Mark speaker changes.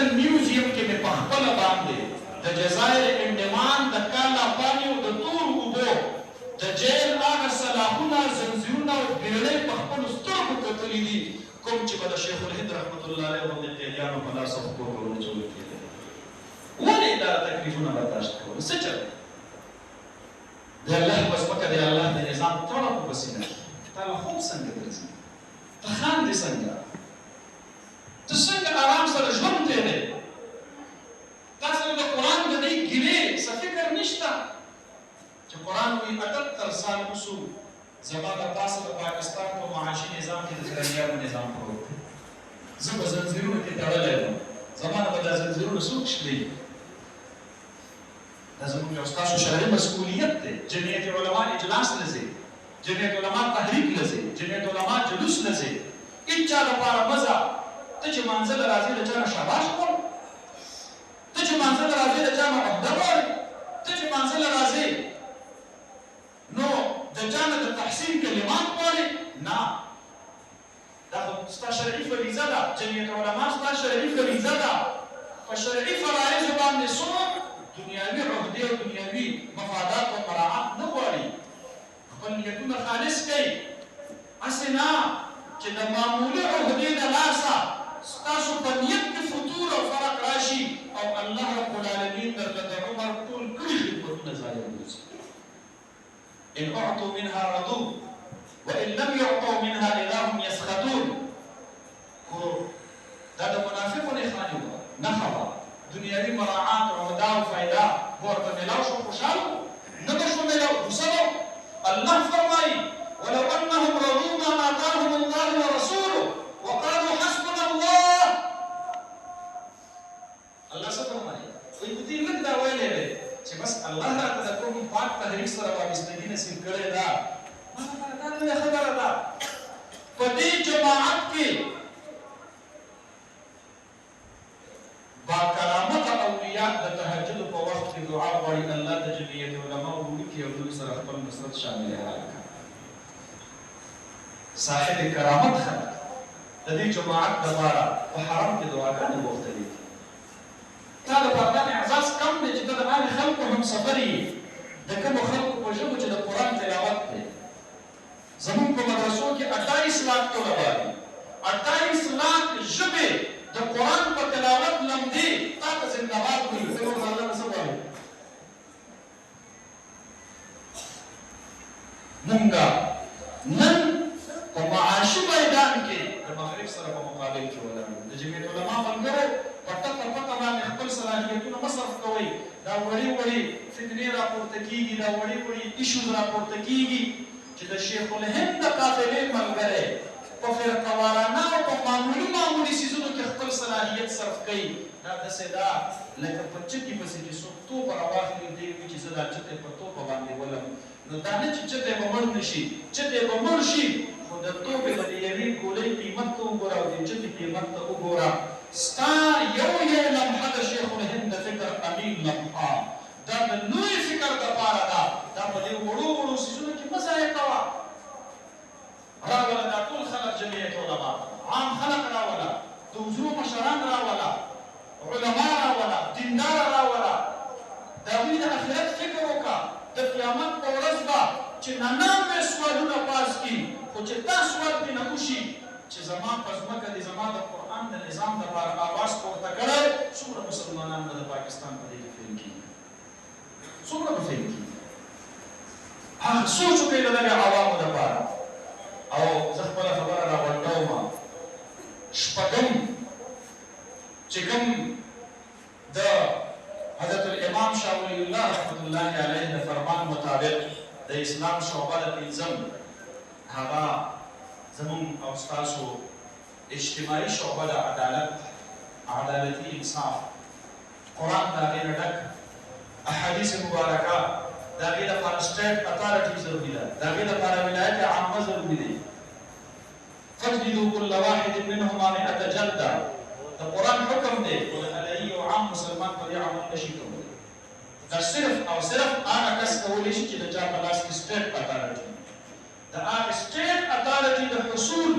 Speaker 1: London museum کې مې په خپله باندې د جزایر انډمان د کالا پانیو د تور اوبو د جیل هغه سلاخونه زنځیرونه او بیړۍ په خپلو سترګو کتلي دي کوم چې به د شیخ الهند رحمت الله علیه باندې قیدیانو په لاس او پښو کولو چول کېدل ولې دا تکلیفونه برداشت کول څه چل د الله په ځمکه د الله د نظام ټوله په سینه تا له خوب څنګه درځي ته خاندې څنګه ته څنګه آرام سره ژوند تېرې تا سره د قرآن د دې ګیلې څه فکر نشته چې قرآن وایي 78 سال وشو زما د پاسه د پاکستان په معاشي نظام کې د زلمیانو نظام پروت دی زه په زنځیرونو کې تړلی وم زما نه به دا زنځیرونه څوک شلوي دا زموږ یو ستاسو شرعي مسؤلیت دی جمعیت علما اجلاس له ځي جمعیت علما تحریک له ځي جمعیت علما جلوس له ځي هېچا لپاره مزه ته چې مانځه له راځې د چا نه شاباش غواړې ته چې مانځه له راځې د چا نه عهده غواړې ته چې مانځه له راځې نو د چا نه د تحسین کلمات غواړې نه دا خو ستا شرعي فریضه ده جمعیت علما ستا شرعي فریضه ده په شرعي فرایضو باندې څوک دنیاوي عهدې او دنیاوي مفادات او مراعات نه غواړي خپل نیتونه خالص کوي هسې نه چې د معمولي عهدې د لاسه ستاسو په نیت کې فتور او فرق راشي او الله رب العالمین درته د عمر ټول کړي خدمتونه ضایع وګرځي ان اعطوا منها رضوا وان لم يعطوا منها اذا هم يسخطون خو دا د منافقو نښانې وه نښه وه دنیاوي مراعات او مدعا او فایده ورته میلاو شو خوشحال نه به شو میلاو غصه الله فرمایي ولو انهم رضوا ما اتاهم الله ورسوله وقالوا حسبنا الله الله څه فرمایي وایي په دې لږ دا ویلی دی چې بس الله راته د کوم پاک تحریک سره وابستګي نصیب کړې ده ما لپاره دا لویه خبره ده په دې جماعت کې با کرامت اولیاء د تهجد په وخت کې دعا غواړي الله د جمعیت علما وړوکي او دوی سره خپل نصرت شامل راکړي صاحب کرامت خلک د دې جماعت لپاره په حرم کې دعاګانې وغوښتلې دي تا لپاره دا اعزاز کم دی چې ته د هغې خلکو همسفر یې د کومو خلکو په ژبو چې د قرآن تلاوت دی زموږ په مدرسو کې 28 لاک طلبا دي 28 لاک ژبې د قرآن په تلاوت لمدې تا ته زنده‌باد وایي زه نور الله نه څه غواړم مونږه نن په معاشي میدان کې د مغرب سره په مقابل کې ولاړ د جمعیت علما ملګرو په ټکه پټه باندې خپل صلاحیتونه مصرف کوئ دا وړې وړې فتنې راپورته کېږي دا وړې وړې ایشوز راپورته کېږي چې د شیخ الهند د قافلې ملګری په فرقوارانه او په معمولي څیزونو کې خپل صلاحیت صرف کوي دا داسې ده لکه په چکې پسې چې څوک توپه راواخلي دی وي چې زه دا چکې په توپه باندې ولم نو دا نه چې چکې به مړ نه شي چکې به مړ شي خو د توپې به د یوې ګولۍ قیمت ته وګوره او د چکې قیمت ته وګوره ستا یو لمحه د شیخ الهند د فکر امین لمحه دا د لوی فکر دپاره ده دا په دې وړو وړو څیزونو کې مه ضایع کوه راوله دا ټول خلک جمعیت علما عام خلک راوله د وزرو مشران راوله علما راوله دینداره راوله د هغوی د آخرت فکر وکړه د قیامت په ورځ به چې 99 سوالونه پاس کړي خو چې دا سوال پرې نه وشي چې زما په ځمکه دې زما د قرآن د نظام دپاره اواز پورته کړی څومره مسلمانان به د پاکستان په دې کې فیل کېږي څومره به فیل کېږي هغه سوچ وکړئ د دغې عوامو دپاره او زه خپله خبره راغونډوم شپږم چې کوم د حضرت الامام شاه ولی الله رحمت الله علیه د فرمان مطابق د اسلام شعبه د پنځم هغه زموږ او ستاسو اجتماعي شعبه د عدالت عدالتي انصاف قرآن د هغې نه ډک احادیث مبارکه د هغې لپاره سټیټ اتارټي ضروري ده د هغې لپاره ولایت عامه ضروري دی فاجلدوا كل واحد منهما 100 جلده د قرآن حکم دی خو د علیي او عام مسلمان په دې عمل نشي کولی دا صرف او صرف هغه کس کولی شي چې د چا په لاس کې سټیټ اتارټي د هغې سټیټ اتارټي د حصول